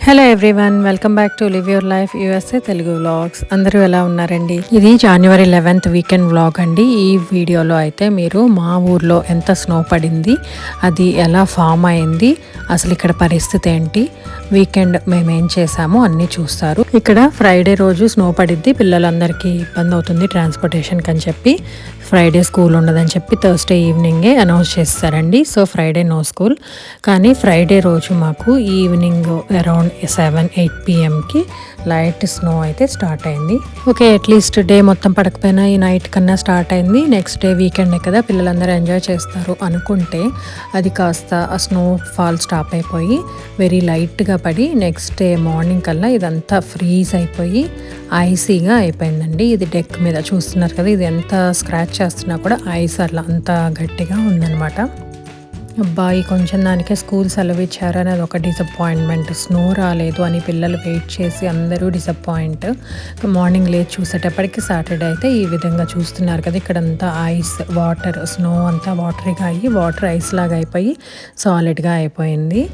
Hello everyone, welcome back to live your life USA Telugu vlogs. అందరూ ఎలా ఉన్నారండి? ఇది January 11th వీకెండ్ వ్లాగ్ అండి. ఈ వీడియోలో అయితే మీరు మా ఊర్లో ఎంత స్నో పడింది, అది ఎలా ఫామ్ అయింది, అసలు ఇక్కడ పరిస్థితి ఏంటి, వీకెండ్ మేము ఏం చేసాము అన్నీ చూస్తారు. ఇక్కడ ఫ్రైడే రోజు స్నో పడిద్ది, పిల్లలందరికీ ఇబ్బంది అవుతుంది ట్రాన్స్పోర్టేషన్కి అని చెప్పి ఫ్రైడే స్కూల్ ఉండదని చెప్పి థర్స్డే ఈవినింగే అనౌన్స్ చేస్తారండి. So Friday no school. కానీ ఫ్రైడే రోజు మాకు ఈవినింగ్ అరౌండ్ 7-8 PMకి లైట్ స్నో అయితే స్టార్ట్ అయింది. ఓకే, అట్లీస్ట్ డే మొత్తం పడకపోయినా ఈ నైట్ కన్నా స్టార్ట్ అయింది. నెక్స్ట్ డే వీకెండే కదా, పిల్లలందరూ ఎంజాయ్ చేస్తారు అనుకుంటే అది కాస్త ఆ స్నో ఫాల్ స్టాప్ అయిపోయి వెరీ లైట్గా పడి నెక్స్ట్ డే మార్నింగ్ కల్లా ఇదంతా ఫ్రీజ్ అయిపోయి ఐసీగా అయిపోయిందండి. ఇది డెక్ మీద చూస్తున్నారు కదా, ఇది ఎంత స్క్రాచ్ చేస్తున్నా కూడా ఐస్ అట్లా అంత గట్టిగా ఉందన్నమాట. అబ్బాయి కొంచెం దానికే స్కూల్ సెలవు ఇచ్చారు అనేది ఒక డిసప్పాయింట్మెంట్. స్నో రాలేదు అని పిల్లలు వెయిట్ చేసి అందరూ డిసప్పాయింట్. మార్నింగ్ లేచి చూసేటప్పటికి సాటర్డే అయితే ఈ విధంగా చూస్తున్నారు కదా, ఇక్కడంతా ఐస్ వాటర్, స్నో అంతా వాటరీగా అయ్యి వాటర్ ఐస్ లాగా అయిపోయి సాలిడ్గా అయిపోయింది.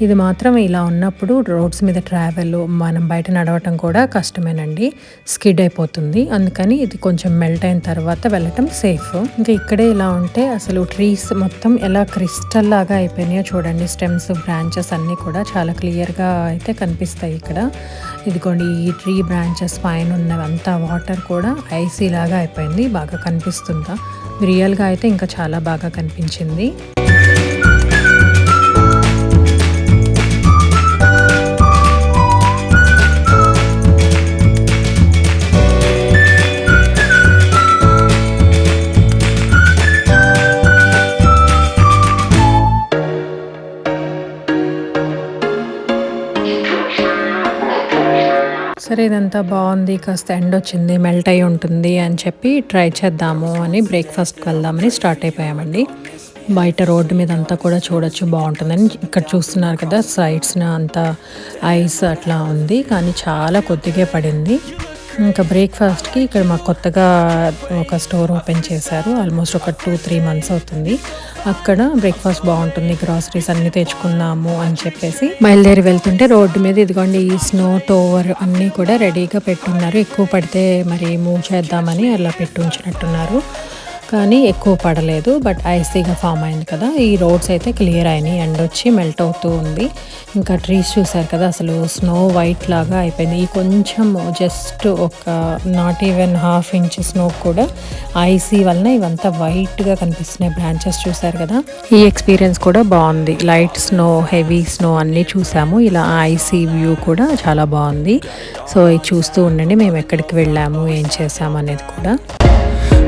ఇది మాత్రం ఇలా ఉన్నప్పుడు రోడ్స్ మీద ట్రావెల్, మనం బయట నడవటం కూడా కష్టమేనండి, స్కిడ్ అయిపోతుంది. అందుకని ఇది కొంచెం మెల్ట్ అయిన తర్వాత వెళ్ళటం సేఫ్. ఇంకా ఇక్కడే ఇలా ఉంటే అసలు ట్రీస్ మొత్తం ఎలా క్రిస్టల్ లాగా అయిపోయినాయో చూడండి. స్టెమ్స్, బ్రాంచెస్ అన్నీ కూడా చాలా క్లియర్గా అయితే కనిపిస్తాయి ఇక్కడ. ఇదిగోండి, ఈ ట్రీ బ్రాంచెస్ పైన ఉన్నవంతా వాటర్ కూడా ఐసీ లాగా అయిపోయింది. బాగా కనిపిస్తుందా? రియల్గా అయితే ఇంకా చాలా బాగా కనిపించింది. సరే, ఇదంతా బాగుంది, కాస్త ఎండ్ వచ్చింది, మెల్ట్ అయి ఉంటుంది అని చెప్పి ట్రై చేద్దాము అని బ్రేక్ఫాస్ట్కి వెళ్దామని స్టార్ట్ అయిపోయామండి. బయట రోడ్డు మీద అంతా కూడా చూడొచ్చు, బాగుంటుందని. ఇక్కడ చూస్తున్నారు కదా, సైడ్స్న అంతా ఐస్ అట్లా ఉంది, కానీ చాలా కొద్దిగా పడింది. ఇంకా బ్రేక్ఫాస్ట్కి ఇక్కడ మాకు కొత్తగా ఒక స్టోర్ ఓపెన్ చేశారు. ఆల్మోస్ట్ ఒక 2-3 months అవుతుంది. అక్కడ బ్రేక్ఫాస్ట్ బాగుంటుంది, గ్రాసరీస్ అన్నీ తెచ్చుకున్నాము అని చెప్పేసి బయలుదేరి వెళ్తుంటే రోడ్డు మీద ఇదిగోండి ఈ స్నో టోవర్ అన్నీ కూడా రెడీగా పెట్టున్నారు. ఎక్కువ పడితే మరి మూవ్ చేద్దామని అలా పెట్టి ఉంచినట్టున్నారు, కానీ ఎక్కువ పడలేదు. బట్ ఐసీగా ఫామ్ అయింది కదా. ఈ రోడ్స్ అయితే క్లియర్ అయినాయి, ఎండ్ వచ్చి మెల్ట్ అవుతూ ఉంది. ఇంకా ట్రీస్ చూసారు కదా, అసలు స్నో వైట్ లాగా అయిపోయింది. ఈ కొంచెం జస్ట్ ఒక నాట్ ఈవెన్ 1/2 inch స్నో కూడా ఐసీ వలన ఇవంతా వైట్గా కనిపిస్తున్నాయి. బ్రాంచెస్ చూసారు కదా, ఈ ఎక్స్పీరియన్స్ కూడా బాగుంది. లైట్ స్నో, హెవీ స్నో అన్నీ చూసాము. ఇలా ఐసీ వ్యూ కూడా చాలా బాగుంది. సో ఇది చూస్తూ ఉండండి, మేము ఎక్కడికి వెళ్ళాము, ఏం చేసాము అనేది కూడా.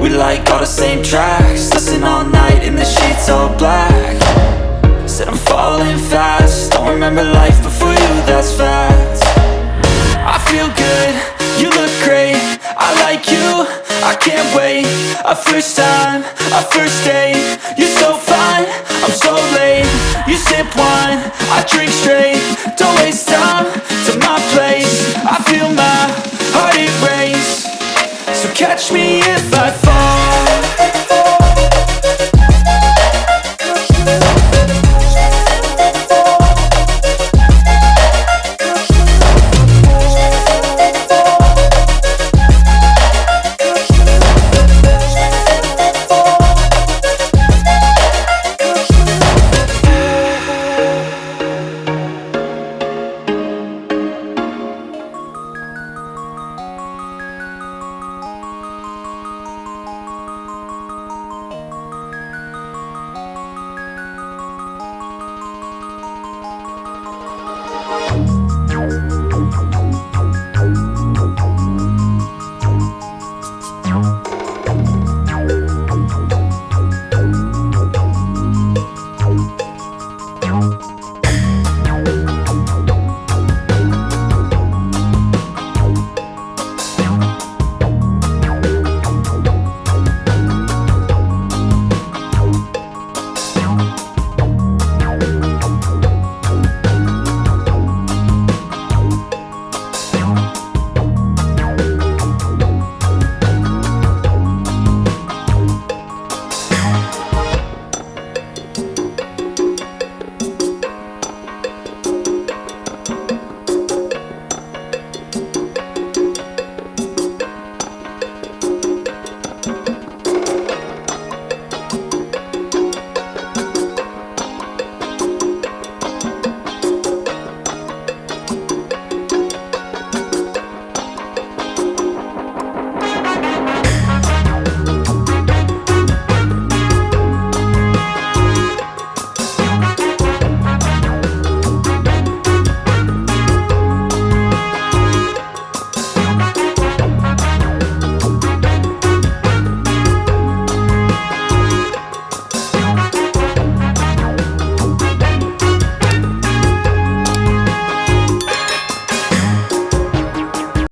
We like all the same tracks, listen all night in the sheets all black. Said I'm falling fast, don't remember life before you, that's facts. I feel good, you look great, I like you, I can't wait. A first time, a first date, you're so fine, I'm so late. You sip wine, I drink straight, don't waste time to my place. I feel my heart erase, so catch me if I fall.